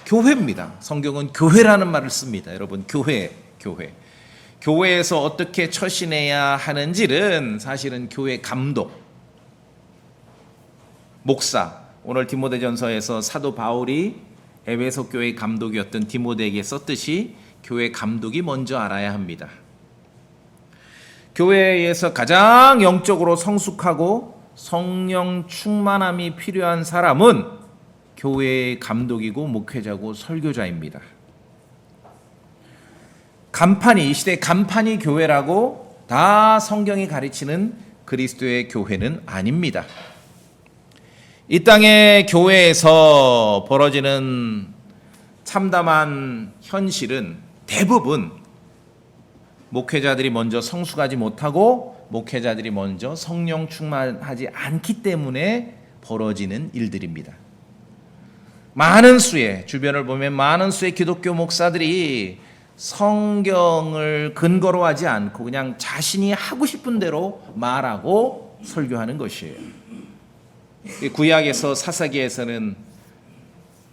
교회입니다. 성경은 교회라는 말을 씁니다. 여러분, 교회에서 어떻게 처신해야 하는지는 사실은 교회 감독, 목사, 오늘 디모데전서에서 사도 바울이 에베소 교회 감독이었던 디모데에게 썼듯이 교회 감독이 먼저 알아야 합니다. 교회에서 가장 영적으로 성숙하고 성령 충만함이 필요한 사람은 교회의 감독이고 목회자고 설교자입니다. 이 시대의 간판이 교회라고 다 성경이 가르치는 그리스도의 교회는 아닙니다. 이 땅의 교회에서 벌어지는 참담한 현실은 대부분 목회자들이 먼저 성숙하지 못하고 목회자들이 먼저 성령 충만하지 않기 때문에 벌어지는 일들입니다. 주변을 보면 많은 수의 기독교 목사들이 성경을 근거로 하지 않고 그냥 자신이 하고 싶은 대로 말하고 설교하는 것이에요. 구약에서 사사기에서는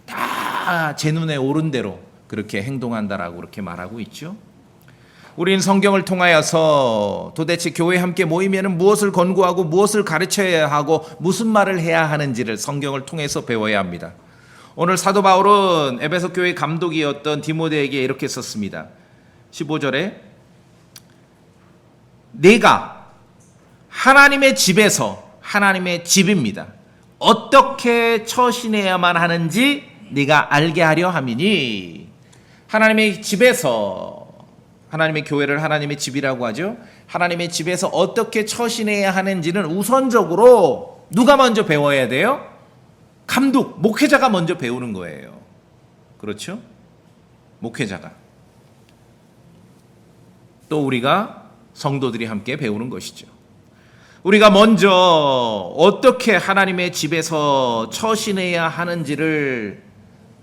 다 제 눈에 오른 대로 그렇게 행동한다라고 그렇게 말하고 있죠. 우리는 성경을 통하여서 도대체 교회에 함께 모이면 무엇을 권고하고 무엇을 가르쳐야 하고 무슨 말을 해야 하는지를 성경을 통해서 배워야 합니다. 오늘 사도 바울은 에베소 교회 감독이었던 디모데에게 이렇게 썼습니다. 15절에 네가 하나님의 집입니다. 어떻게 처신해야만 하는지 네가 알게 하려 함이니. 하나님의 집에서, 하나님의 교회를 하나님의 집이라고 하죠. 하나님의 집에서 어떻게 처신해야 하는지는 우선적으로 누가 먼저 배워야 돼요? 감독, 목회자가 먼저 배우는 거예요. 그렇죠? 목회자가. 또 우리가 성도들이 함께 배우는 것이죠. 우리가 먼저 어떻게 하나님의 집에서 처신해야 하는지를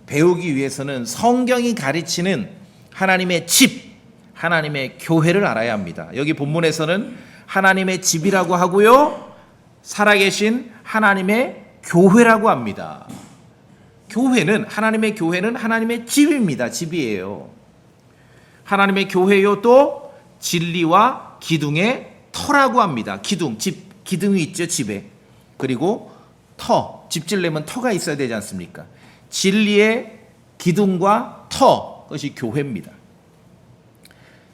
배우기 위해서는 성경이 가르치는 하나님의 집, 하나님의 교회를 알아야 합니다. 여기 본문에서는 하나님의 집이라고 하고요, 살아계신 하나님의 교회라고 합니다. 하나님의 교회는 하나님의 집입니다. 집이에요. 하나님의 교회요, 또 진리와 기둥의 터라고 합니다. 기둥이 있죠, 집에. 그리고 집 지려면 터가 있어야 되지 않습니까? 진리의 기둥과 터, 그것이 교회입니다.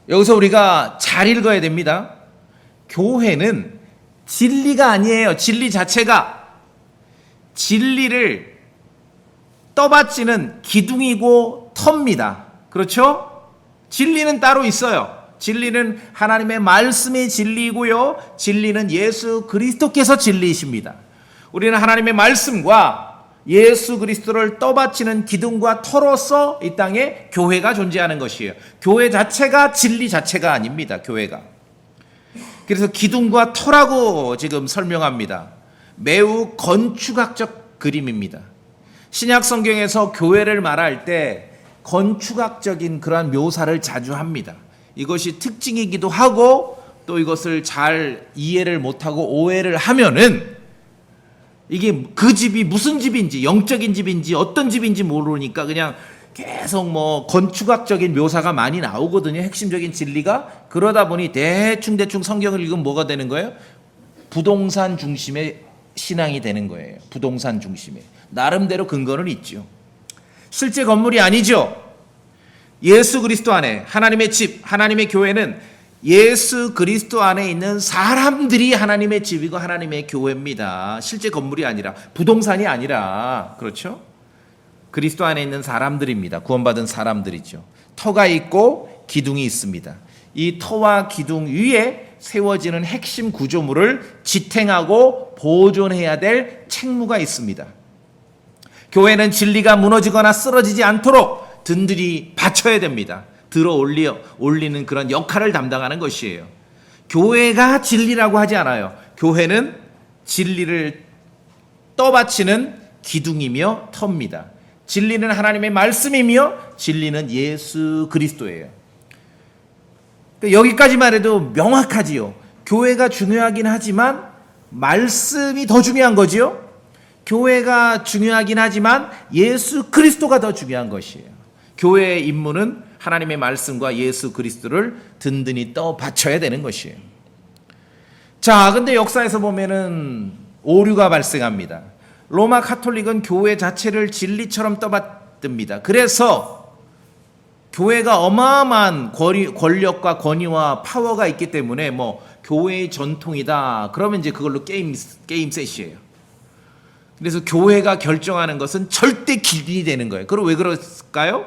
여기서 우리가 잘 읽어야 됩니다. 교회는 진리가 아니에요. 진리 자체가. 진리를 떠받치는 기둥이고 터입니다. 그렇죠? 진리는 따로 있어요. 진리는 하나님의 말씀이 진리이고요, 진리는 예수 그리스도께서 진리이십니다. 우리는 하나님의 말씀과 예수 그리스도를 떠받치는 기둥과 터로서 이 땅에 교회가 존재하는 것이에요. 교회 자체가 진리 자체가 아닙니다. 교회가. 그래서 기둥과 터라고 지금 설명합니다. 매우 건축학적 그림입니다. 신약 성경에서 교회를 말할 때 건축학적인 그러한 묘사를 자주 합니다. 이것이 특징이기도 하고, 또 이것을 잘 이해를 못하고 오해를 하면은 이게 그 집이 무슨 집인지, 영적인 집인지 어떤 집인지 모르니까 그냥 계속 건축학적인 묘사가 많이 나오거든요. 핵심적인 진리가. 그러다 보니 대충 성경을 읽으면 뭐가 되는 거예요? 부동산 중심의 신앙이 되는 거예요. 부동산 중심의. 나름대로 근거는 있죠. 실제 건물이 아니죠. 예수 그리스도 안에, 하나님의 집, 하나님의 교회는 예수 그리스도 안에 있는 사람들이 하나님의 집이고 하나님의 교회입니다. 실제 건물이 아니라, 부동산이 아니라. 그렇죠? 그리스도 안에 있는 사람들입니다. 구원받은 사람들이죠. 터가 있고 기둥이 있습니다. 이 터와 기둥 위에 세워지는 핵심 구조물을 지탱하고 보존해야 될 책무가 있습니다. 교회는 진리가 무너지거나 쓰러지지 않도록 든든히 받쳐야 됩니다. 들어 올리는 그런 역할을 담당하는 것이에요. 교회가 진리라고 하지 않아요. 교회는 진리를 떠받치는 기둥이며 터입니다. 진리는 하나님의 말씀이며 진리는 예수 그리스도예요. 여기까지만 해도 명확하지요. 교회가 중요하긴 하지만 말씀이 더 중요한 거지요. 교회가 중요하긴 하지만 예수 그리스도가 더 중요한 것이에요. 교회의 임무는 하나님의 말씀과 예수 그리스도를 든든히 떠받쳐야 되는 것이에요. 자, 근데 역사에서 보면은 오류가 발생합니다. 로마 카톨릭은 교회 자체를 진리처럼 떠받듭니다. 그래서 교회가 어마어마한 권력과 권위와 파워가 있기 때문에 뭐 교회의 전통이다. 그러면 이제 그걸로 게임 셋이에요. 그래서 교회가 결정하는 것은 절대 기준이 되는 거예요. 그럼 왜 그럴까요?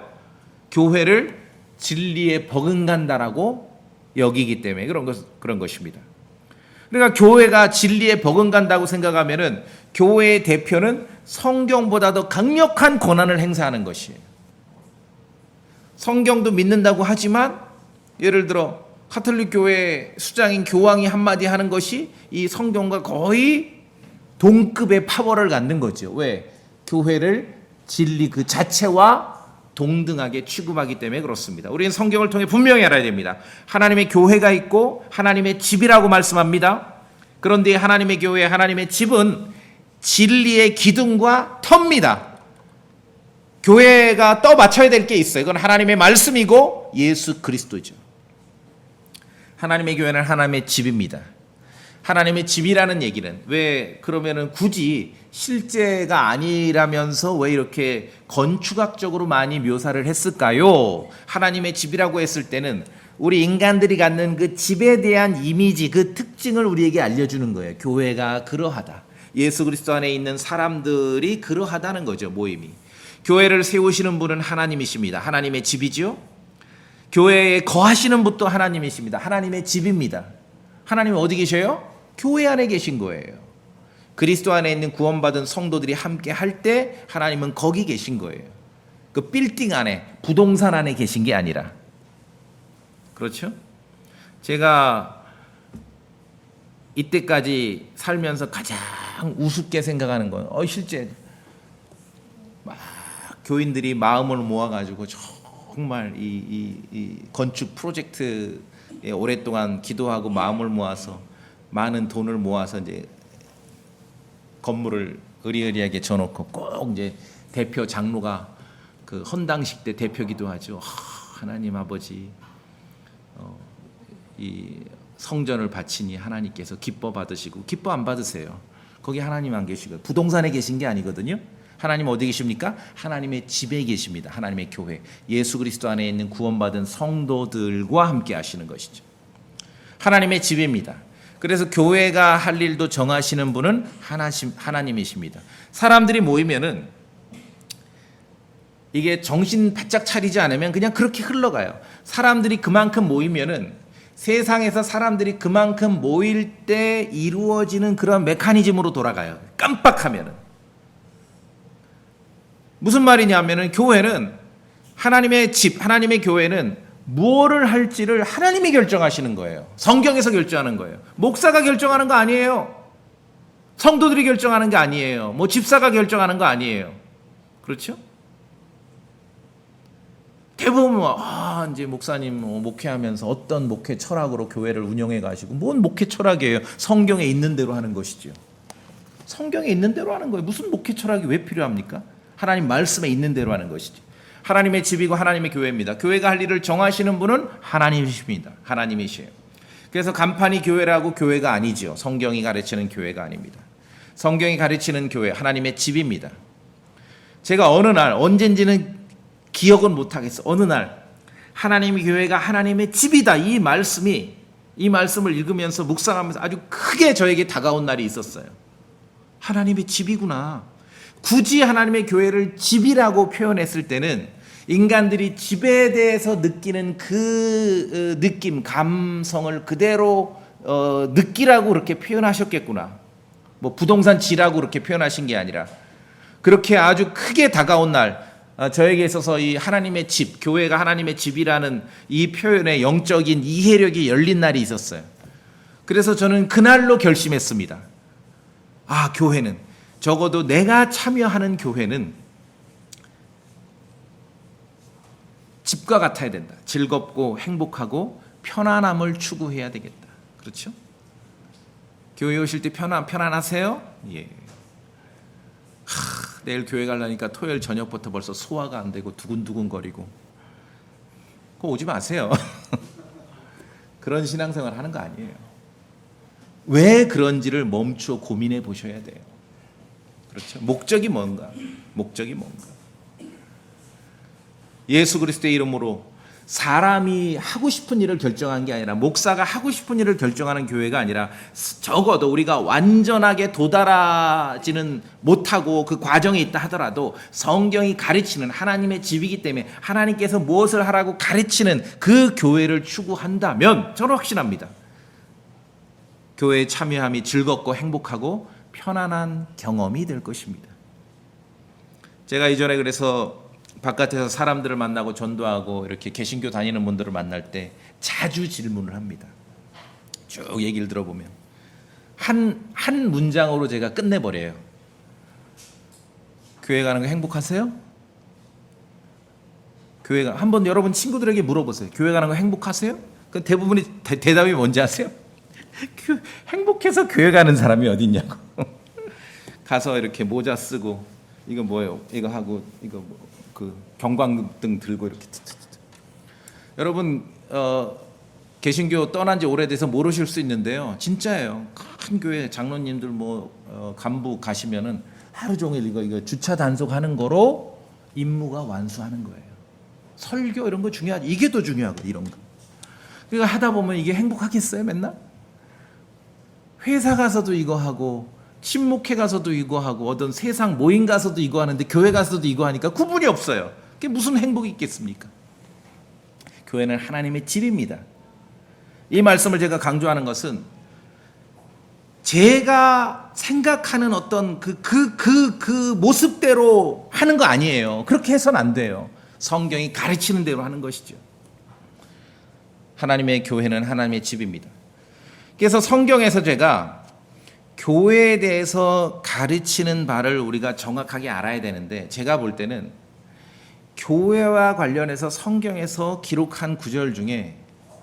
교회를 진리에 버금간다라고 여기기 때문에 그런 것입니다. 그러니까 교회가 진리에 버금간다고 생각하면은 교회의 대표는 성경보다 더 강력한 권한을 행사하는 것이에요. 성경도 믿는다고 하지만 예를 들어 카톨릭 교회 수장인 교황이 한마디 하는 것이 이 성경과 거의 동급의 파워를 갖는 거죠. 왜? 교회를 진리 그 자체와 동등하게 취급하기 때문에 그렇습니다. 우리는 성경을 통해 분명히 알아야 됩니다. 하나님의 교회가 있고 하나님의 집이라고 말씀합니다. 그런데 하나님의 교회, 하나님의 집은 진리의 기둥과 터입니다. 교회가 떠받쳐야 될 게 있어요. 그건 하나님의 말씀이고 예수 그리스도죠. 하나님의 교회는 하나님의 집입니다. 하나님의 집이라는 얘기는 왜 그러면은 굳이 실제가 아니라면서 왜 이렇게 건축학적으로 많이 묘사를 했을까요? 하나님의 집이라고 했을 때는 우리 인간들이 갖는 그 집에 대한 이미지, 그 특징을 우리에게 알려주는 거예요. 교회가 그러하다. 예수 그리스도 안에 있는 사람들이 그러하다는 거죠, 모임이. 교회를 세우시는 분은 하나님이십니다. 하나님의 집이죠. 교회에 거하시는 분도 하나님이십니다. 하나님의 집입니다. 하나님은 어디 계셔요? 교회 안에 계신 거예요. 그리스도 안에 있는 구원받은 성도들이 함께 할 때 하나님은 거기 계신 거예요. 그 빌딩 안에, 부동산 안에 계신 게 아니라. 그렇죠? 제가 이때까지 살면서 가장 우습게 생각하는 건 실제 막 교인들이 마음을 모아가지고 정말 이 건축 프로젝트에 오랫동안 기도하고 마음을 모아서 많은 돈을 모아서 이제 건물을 의리의리하게 져놓고 꼭 이제 대표 장로가 그 헌당식 때 대표기도 하죠. 하나님 아버지, 이 성전을 바치니 하나님께서 기뻐 받으시고 기뻐 안 받으세요. 거기 하나님 안 계시고 부동산에 계신 게 아니거든요. 하나님 어디 계십니까? 하나님의 집에 계십니다. 하나님의 교회, 예수 그리스도 안에 있는 구원받은 성도들과 함께 하시는 것이죠. 하나님의 집입니다. 그래서 교회가 할 일도 정하시는 분은 하나님이십니다. 사람들이 모이면은 이게 정신 바짝 차리지 않으면 그냥 그렇게 흘러가요. 사람들이 그만큼 모이면은 세상에서 사람들이 그만큼 모일 때 이루어지는 그런 메커니즘으로 돌아가요. 깜빡하면은. 무슨 말이냐면은 교회는 하나님의 집, 하나님의 교회는 무엇을 할지를 하나님이 결정하시는 거예요. 성경에서 결정하는 거예요. 목사가 결정하는 거 아니에요. 성도들이 결정하는 게 아니에요. 뭐 집사가 결정하는 거 아니에요. 그렇죠? 대부분 이제 목사님 목회하면서 어떤 목회 철학으로 교회를 운영해 가지고 뭔 목회 철학이에요? 성경에 있는 대로 하는 것이죠. 성경에 있는 대로 하는 거예요. 무슨 목회 철학이 왜 필요합니까? 하나님 말씀에 있는 대로 하는 것이죠. 하나님의 집이고 하나님의 교회입니다. 교회가 할 일을 정하시는 분은 하나님이십니다. 하나님이시에요. 그래서 간판이 교회라고 교회가 아니죠. 성경이 가르치는 교회가 아닙니다. 성경이 가르치는 교회, 하나님의 집입니다. 제가 어느 날, 언젠지는 기억은 못하겠어. 어느 날 하나님의 교회가 하나님의 집이다. 이 말씀을 읽으면서 묵상하면서 아주 크게 저에게 다가온 날이 있었어요. 하나님의 집이구나. 굳이 하나님의 교회를 집이라고 표현했을 때는 인간들이 집에 대해서 느끼는 그 느낌, 감성을 그대로 느끼라고 그렇게 표현하셨겠구나. 뭐 부동산 지라고 그렇게 표현하신 게 아니라 그렇게 아주 크게 다가온 날, 저에게 있어서 이 하나님의 집, 교회가 하나님의 집이라는 이 표현의 영적인 이해력이 열린 날이 있었어요. 그래서 저는 그날로 결심했습니다. 교회는, 적어도 내가 참여하는 교회는 집과 같아야 된다. 즐겁고 행복하고 편안함을 추구해야 되겠다. 그렇죠? 교회 오실 때 편안하세요? 예. 내일 교회 가려니까 토요일 저녁부터 벌써 소화가 안 되고 두근두근거리고. 그거 오지 마세요. 그런 신앙생활 하는 거 아니에요. 왜 그런지를 멈추어 고민해 보셔야 돼요. 그렇죠? 목적이 뭔가? 목적이 뭔가? 예수 그리스도의 이름으로 사람이 하고 싶은 일을 결정한 게 아니라, 목사가 하고 싶은 일을 결정하는 교회가 아니라, 적어도 우리가 완전하게 도달하지는 못하고 그 과정에 있다 하더라도 성경이 가르치는 하나님의 집이기 때문에 하나님께서 무엇을 하라고 가르치는 그 교회를 추구한다면 저는 확신합니다. 교회에 참여함이 즐겁고 행복하고 편안한 경험이 될 것입니다. 제가 이전에 그래서 바깥에서 사람들을 만나고 전도하고 이렇게 개신교 다니는 분들을 만날 때 자주 질문을 합니다. 쭉 얘기를 들어보면 한 문장으로 제가 끝내버려요. 교회 가는 거 행복하세요? 교회가 한번 여러분 친구들에게 물어보세요. 교회 가는 거 행복하세요? 그 대부분이 대답이 뭔지 아세요? 행복해서 교회 가는 사람이 어디 있냐고. 가서 이렇게 모자 쓰고 이거 뭐예요? 이거 하고 이거 뭐 그 경광등 들고 이렇게. 여러분 개신교 떠난 지 오래돼서 모르실 수 있는데요. 진짜예요. 큰 교회 장로님들 간부 가시면은 하루 종일 이거 주차 단속하는 거로 임무가 완수하는 거예요. 설교 이런 거 중요하지. 이게 더 중요하거든, 이런 거. 그러니까 하다 보면 이게 행복하겠어요, 맨날? 회사 가서도 이거 하고 친목회 가서도 이거 하고 어떤 세상 모임 가서도 이거 하는데 교회 가서도 이거 하니까 구분이 없어요. 그게 무슨 행복이 있겠습니까? 교회는 하나님의 집입니다. 이 말씀을 제가 강조하는 것은 제가 생각하는 어떤 그 모습대로 하는 거 아니에요. 그렇게 해서는 안 돼요. 성경이 가르치는 대로 하는 것이죠. 하나님의 교회는 하나님의 집입니다. 그래서 성경에서 제가 교회에 대해서 가르치는 바를 우리가 정확하게 알아야 되는데, 제가 볼 때는 교회와 관련해서 성경에서 기록한 구절 중에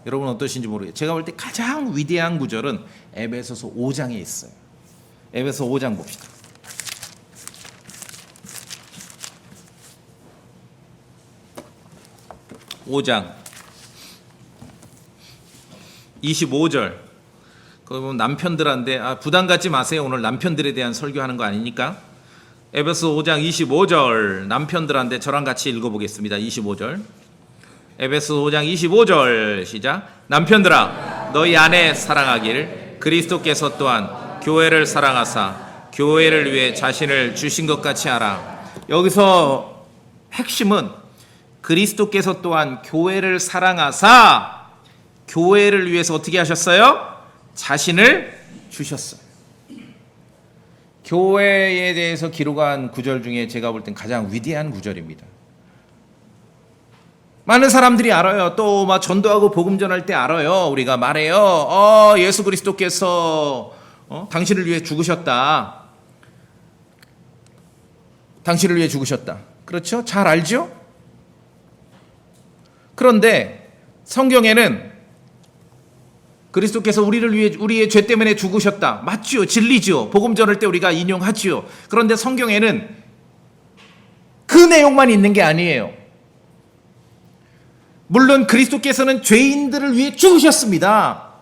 여러분 어떠신지 모르겠어요. 제가 볼 때 가장 위대한 구절은 에베소서 5장에 있어요. 에베소 5장 봅시다. (5장) 25절. 거기 보면 남편들한테 부담 갖지 마세요. 오늘 남편들에 대한 설교하는 거 아니니까. 에베소 5장 25절 남편들한테 저랑 같이 읽어보겠습니다. 25절. 에베소 5장 25절 시작. 남편들아 너희 아내 사랑하길 그리스도께서 또한 교회를 사랑하사 교회를 위해 자신을 주신 것 같이 하라. 여기서 핵심은 그리스도께서 또한 교회를 사랑하사 교회를 위해서 어떻게 하셨어요? 자신을 주셨어요. 교회에 대해서 기록한 구절 중에 제가 볼 땐 가장 위대한 구절입니다. 많은 사람들이 알아요. 또 막 전도하고 복음 전할 때 알아요. 우리가 말해요. 예수 그리스도께서 당신을 위해 죽으셨다. 당신을 위해 죽으셨다. 그렇죠? 잘 알죠? 그런데 성경에는 그리스도께서 우리를 위해 우리의 죄 때문에 죽으셨다. 맞지요? 진리지요? 복음 전할 때 우리가 인용하지요. 그런데 성경에는 그 내용만 있는 게 아니에요. 물론 그리스도께서는 죄인들을 위해 죽으셨습니다.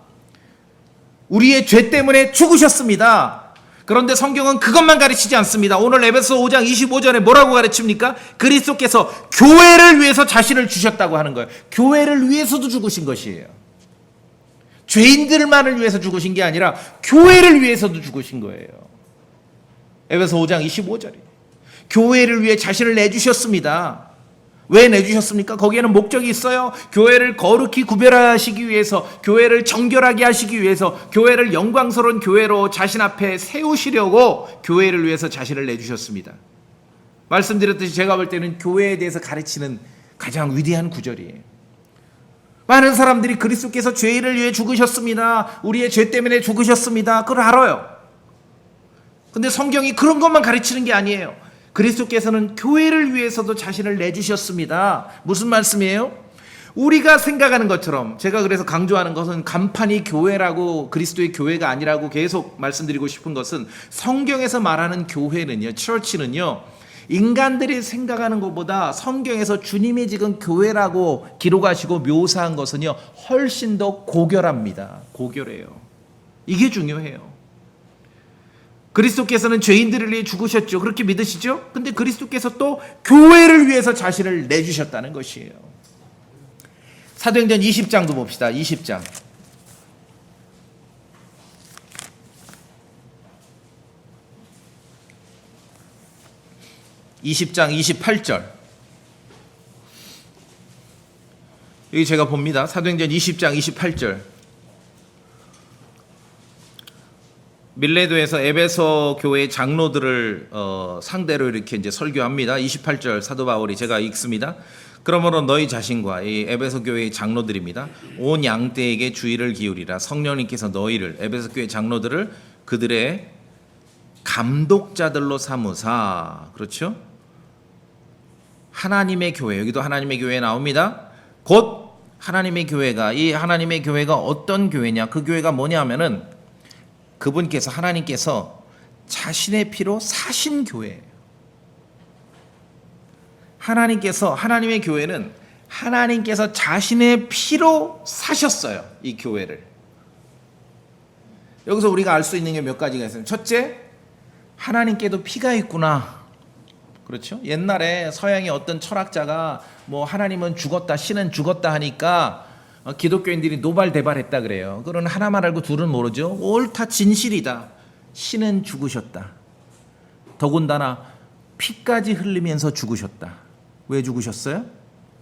우리의 죄 때문에 죽으셨습니다. 그런데 성경은 그것만 가르치지 않습니다. 오늘 에베소 5장 25절에 뭐라고 가르칩니까? 그리스도께서 교회를 위해서 자신을 주셨다고 하는 거예요. 교회를 위해서도 죽으신 것이에요. 죄인들만을 위해서 죽으신 게 아니라 교회를 위해서도 죽으신 거예요. 에베소 5장 25절에 교회를 위해 자신을 내주셨습니다. 왜 내주셨습니까? 거기에는 목적이 있어요. 교회를 거룩히 구별하시기 위해서, 교회를 정결하게 하시기 위해서, 교회를 영광스러운 교회로 자신 앞에 세우시려고 교회를 위해서 자신을 내주셨습니다. 말씀드렸듯이 제가 볼 때는 교회에 대해서 가르치는 가장 위대한 구절이에요. 많은 사람들이 그리스도께서 죄인을 위해 죽으셨습니다. 우리의 죄 때문에 죽으셨습니다. 그걸 알아요. 근데 성경이 그런 것만 가르치는 게 아니에요. 그리스도께서는 교회를 위해서도 자신을 내주셨습니다. 무슨 말씀이에요? 우리가 생각하는 것처럼, 제가 그래서 강조하는 것은 간판이 교회라고, 그리스도의 교회가 아니라고 계속 말씀드리고 싶은 것은, 성경에서 말하는 교회는요, 처치는요, 인간들이 생각하는 것보다 성경에서 주님이 지금 교회라고 기록하시고 묘사한 것은요, 훨씬 더 고결합니다. 고결해요. 이게 중요해요. 그리스도께서는 죄인들을 위해 죽으셨죠. 그렇게 믿으시죠? 근데 그리스도께서 또 교회를 위해서 자신을 내주셨다는 것이에요. 사도행전 20장도 봅시다. 20장. 20장 28절. 여기 제가 봅니다. 사도행전 20장 28절. 밀레도에서 에베소 교회 장로들을 상대로 이렇게 이제 설교합니다. 28절 사도 바울이 제가 읽습니다. 그러므로 너희 자신과 이 에베소 교회의 장로들입니다. 온 양떼에게 주의를 기울이라. 성령님께서 너희를, 에베소 교회 장로들을 그들의 감독자들로 삼으사. 그렇죠? 하나님의 교회, 여기도 하나님의 교회 나옵니다. 곧 하나님의 교회가, 이 하나님의 교회가 어떤 교회냐? 그 교회가 뭐냐 하면은 그분께서, 하나님께서 자신의 피로 사신 교회예요. 하나님의 교회는 하나님께서 자신의 피로 사셨어요. 이 교회를. 여기서 우리가 알 수 있는 게 몇 가지가 있어요. 첫째, 하나님께도 피가 있구나. 그렇죠? 옛날에 서양의 어떤 철학자가 뭐 하나님은 죽었다, 신은 죽었다 하니까 기독교인들이 노발대발했다 그래요. 그건 하나만 알고 둘은 모르죠. 옳다, 진실이다. 신은 죽으셨다. 더군다나 피까지 흘리면서 죽으셨다. 왜 죽으셨어요?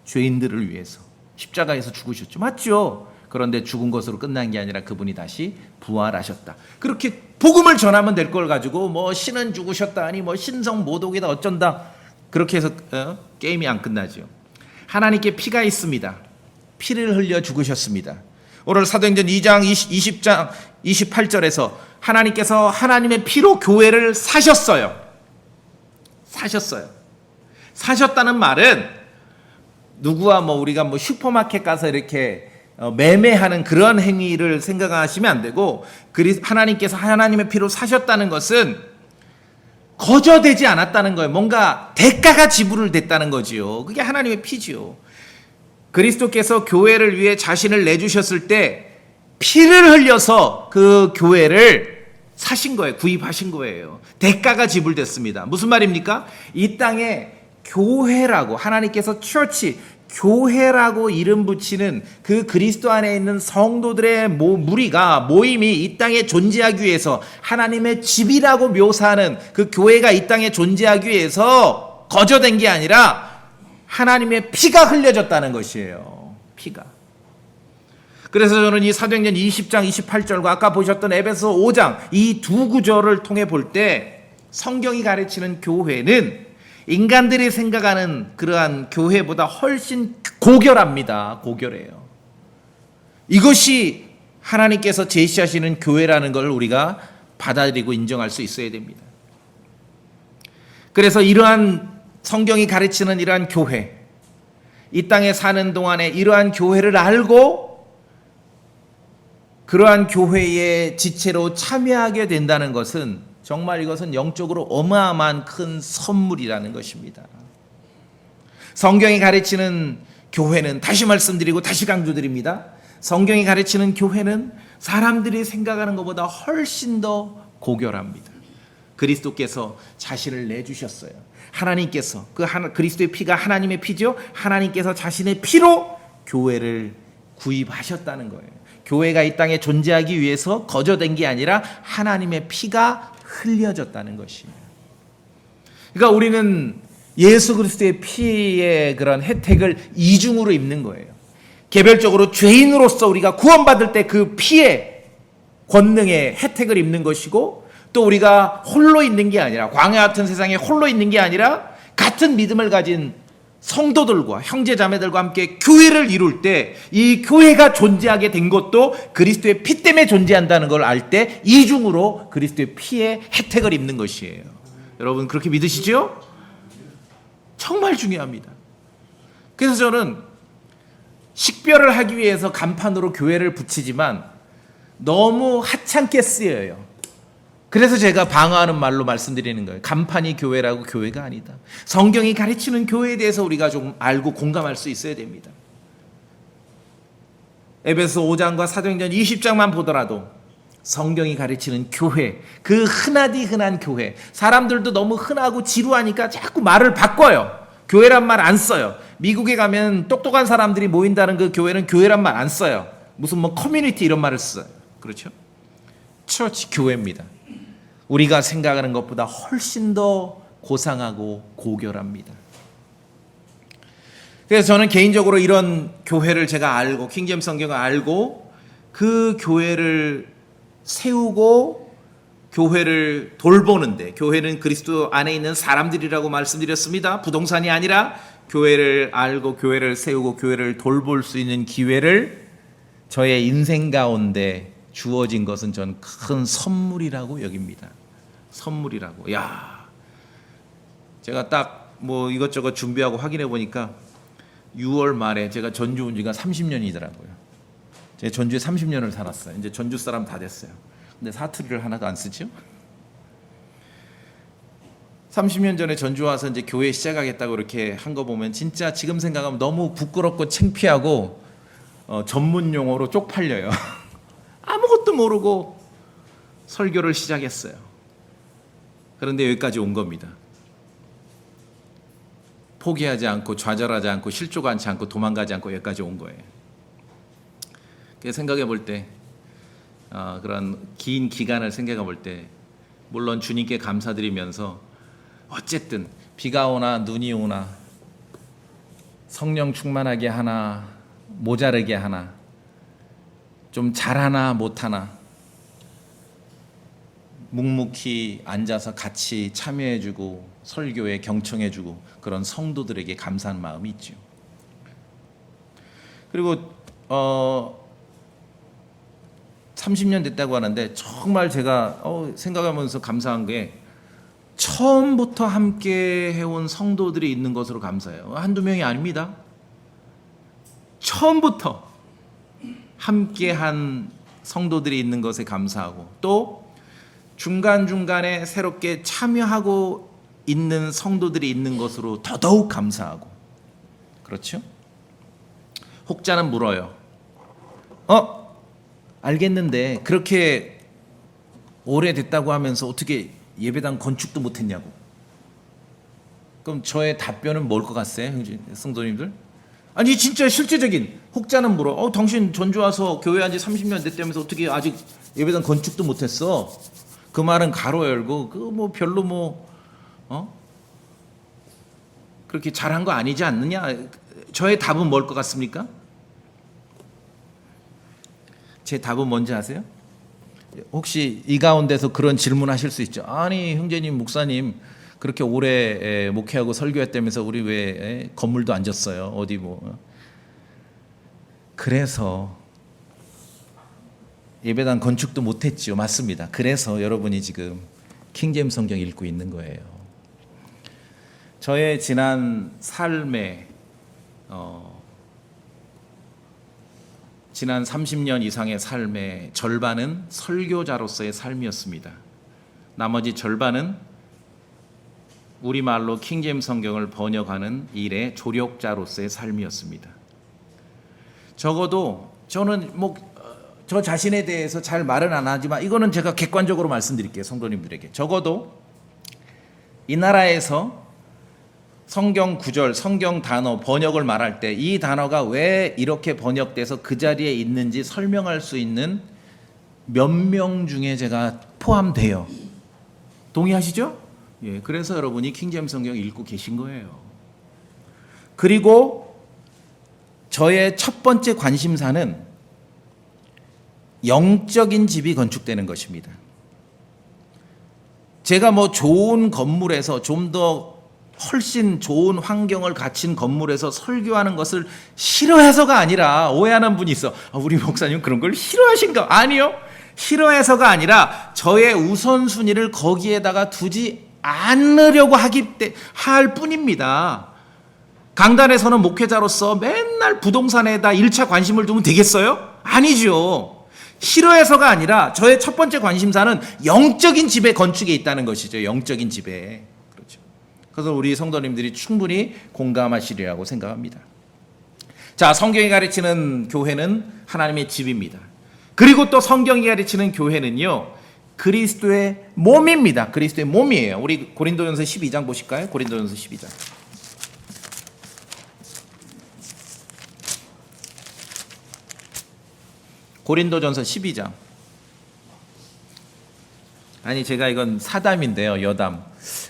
죄인들을 위해서. 십자가에서 죽으셨죠. 맞죠? 그런데 죽은 것으로 끝난 게 아니라 그분이 다시 부활하셨다. 그렇게 복음을 전하면 될 걸 가지고 뭐 신은 죽으셨다 하니 뭐 신성 모독이다 어쩐다. 그렇게 해서 게임이 안 끝나죠. 하나님께 피가 있습니다. 피를 흘려 죽으셨습니다. 오늘 사도행전 2장 20장 28절에서 하나님께서 하나님의 피로 교회를 사셨어요. 사셨다는 말은 누구와 뭐 우리가 뭐 슈퍼마켓 가서 이렇게 매매하는 그런 행위를 생각하시면 안 되고, 하나님께서 하나님의 피로 사셨다는 것은 거저되지 않았다는 거예요. 뭔가 대가가 지불을 됐다는 거지요. 그게 하나님의 피지요. 그리스도께서 교회를 위해 자신을 내주셨을 때 피를 흘려서 그 교회를 사신 거예요. 구입하신 거예요. 대가가 지불됐습니다. 무슨 말입니까? 이 땅에 교회라고, 하나님께서 처치, 교회라고 이름 붙이는 그 그리스도 안에 있는 성도들의 무리가, 모임이 이 땅에 존재하기 위해서, 하나님의 집이라고 묘사하는 그 교회가 이 땅에 존재하기 위해서 거저된 게 아니라 하나님의 피가 흘려졌다는 것이에요. 피가. 그래서 저는 이 사도행전 20장 28절과 아까 보셨던 에베소 5장 이 두 구절을 통해 볼 때 성경이 가르치는 교회는 인간들이 생각하는 그러한 교회보다 훨씬 고결합니다. 고결해요. 이것이 하나님께서 제시하시는 교회라는 걸 우리가 받아들이고 인정할 수 있어야 됩니다. 그래서 이러한 성경이 가르치는 이러한 교회, 이 땅에 사는 동안에 이러한 교회를 알고 그러한 교회의 지체로 참여하게 된다는 것은 정말 이것은 영적으로 어마어마한 큰 선물이라는 것입니다. 성경이 가르치는 교회는, 다시 말씀드리고 다시 강조드립니다. 성경이 가르치는 교회는 사람들이 생각하는 것보다 훨씬 더 고결합니다. 그리스도께서 자신을 내주셨어요. 하나님께서, 그리스도의 피가 하나님의 피죠. 하나님께서 자신의 피로 교회를 구입하셨다는 거예요. 교회가 이 땅에 존재하기 위해서 거저된 게 아니라 하나님의 피가 흘려졌다는 것이에요. 그러니까 우리는 예수 그리스도의 피의 그런 혜택을 이중으로 입는 거예요. 개별적으로 죄인으로서 우리가 구원받을 때 그 피의 권능의 혜택을 입는 것이고, 또 우리가 홀로 있는 게 아니라, 광야 같은 세상에 홀로 있는 게 아니라 같은 믿음을 가진 성도들과 형제자매들과 함께 교회를 이룰 때, 이 교회가 존재하게 된 것도 그리스도의 피 때문에 존재한다는 걸 알 때 이중으로 그리스도의 피의 혜택을 입는 것이에요. 여러분 그렇게 믿으시죠? 정말 중요합니다. 그래서 저는 식별을 하기 위해서 간판으로 교회를 붙이지만 너무 하찮게 쓰여요. 그래서 제가 방어하는 말로 말씀드리는 거예요. 간판이 교회라고 교회가 아니다. 성경이 가르치는 교회에 대해서 우리가 좀 알고 공감할 수 있어야 됩니다. 에베소 5장과 사도행전 20장만 보더라도 성경이 가르치는 교회, 그 흔하디 흔한 교회, 사람들도 너무 흔하고 지루하니까 자꾸 말을 바꿔요. 교회란 말 안 써요. 미국에 가면 똑똑한 사람들이 모인다는 그 교회는 교회란 말 안 써요. 무슨 뭐 커뮤니티 이런 말을 써요. 그렇죠? 처치 교회입니다. 우리가 생각하는 것보다 훨씬 더 고상하고 고결합니다. 그래서 저는 개인적으로 이런 교회를 제가 알고 킹제임스 성경을 알고 그 교회를 세우고 교회를 돌보는데, 교회는 그리스도 안에 있는 사람들이라고 말씀드렸습니다. 부동산이 아니라 교회를 알고 교회를 세우고 교회를 돌볼 수 있는 기회를 저의 인생 가운데 주어진 것은 전 큰 선물이라고 여깁니다. 선물이라고. 야, 제가 딱 뭐 이것저것 준비하고 확인해 보니까 6월 말에 제가 전주 온 지가 30년이더라고요. 제가 전주에 30년을 살았어요. 이제 전주 사람 다 됐어요. 근데 사투리를 하나도 안 쓰죠? 30년 전에 전주 와서 이제 교회 시작하겠다고 이렇게 한 거 보면 진짜 지금 생각하면 너무 부끄럽고 창피하고 전문 용어로 쪽팔려요. 아무것도 모르고 설교를 시작했어요. 그런데 여기까지 온 겁니다. 포기하지 않고 좌절하지 않고 실족하지 않고 도망가지 않고 여기까지 온 거예요. 생각해 볼 때 그런 긴 기간을 생각해 볼 때 물론 주님께 감사드리면서 어쨌든 비가 오나 눈이 오나 성령 충만하게 하나 모자르게 하나 좀 잘하나 못하나 묵묵히 앉아서 같이 참여해주고 설교에 경청해주고 그런 성도들에게 감사한 마음이 있죠. 그리고 30년 됐다고 하는데 정말 제가 생각하면서 감사한 게 처음부터 함께 해온 성도들이 있는 것으로 감사해요. 한두 명이 아닙니다. 처음부터 함께한 성도들이 있는 것에 감사하고 또 중간중간에 새롭게 참여하고 있는 성도들이 있는 것으로 더더욱 감사하고 그렇죠? 혹자는 물어요. 알겠는데 그렇게 오래됐다고 하면서 어떻게 예배당 건축도 못했냐고. 그럼 저의 답변은 뭘 것 같아요? 성도님들? 아니 진짜 실제적인 혹자는 물어. 당신 전주 와서 교회 한지 30년 됐다면서 어떻게 아직 예배당 건축도 못했어? 그 말은 가로 열고 그 뭐 별로 그렇게 잘한 거 아니지 않느냐? 저의 답은 뭘 것 같습니까? 제 답은 뭔지 아세요? 혹시 이 가운데서 그런 질문하실 수 있죠. 아니 형제님 목사님 그렇게 오래 목회하고 설교했다면서 우리 왜 건물도 안 졌어요? 어디 뭐. 그래서 예배당 건축도 못했죠. 맞습니다. 그래서 여러분이 지금 킹제임스 성경 읽고 있는 거예요. 저의 지난 삶에 지난 30년 이상의 삶의 절반은 설교자로서의 삶이었습니다. 나머지 절반은 우리말로 킹제임스 성경을 번역하는 일의 조력자로서의 삶이었습니다. 적어도 저는 저 자신에 대해서 잘 말은 안 하지만 이거는 제가 객관적으로 말씀드릴게요. 성도님들에게. 적어도 이 나라에서 성경 구절, 성경 단어 번역을 말할 때 이 단어가 왜 이렇게 번역돼서 그 자리에 있는지 설명할 수 있는 몇 명 중에 제가 포함돼요. 동의하시죠? 예, 그래서 여러분이 킹제임스 성경 읽고 계신 거예요. 그리고 저의 첫 번째 관심사는 영적인 집이 건축되는 것입니다. 제가 좋은 건물에서 좀 더 훨씬 좋은 환경을 갖춘 건물에서 설교하는 것을 싫어해서가 아니라 오해하는 분이 있어. 우리 목사님 그런 걸 싫어하신가? 아니요. 싫어해서가 아니라 저의 우선순위를 거기에다가 두지 않으려고 할 뿐입니다. 강단에서는 목회자로서 맨날 부동산에다 1차 관심을 두면 되겠어요? 아니죠. 싫어해서가 아니라 저의 첫 번째 관심사는 영적인 집의 건축에 있다는 것이죠. 영적인 집에. 그렇죠. 그래서 우리 성도님들이 충분히 공감하시리라고 생각합니다. 자, 성경이 가르치는 교회는 하나님의 집입니다. 그리고 또 성경이 가르치는 교회는요, 그리스도의 몸입니다. 그리스도의 몸이에요. 우리 고린도전서 12장 보실까요? 고린도전서 12장. 고린도전서 12장. 아니, 제가 이건 사담인데요, 여담.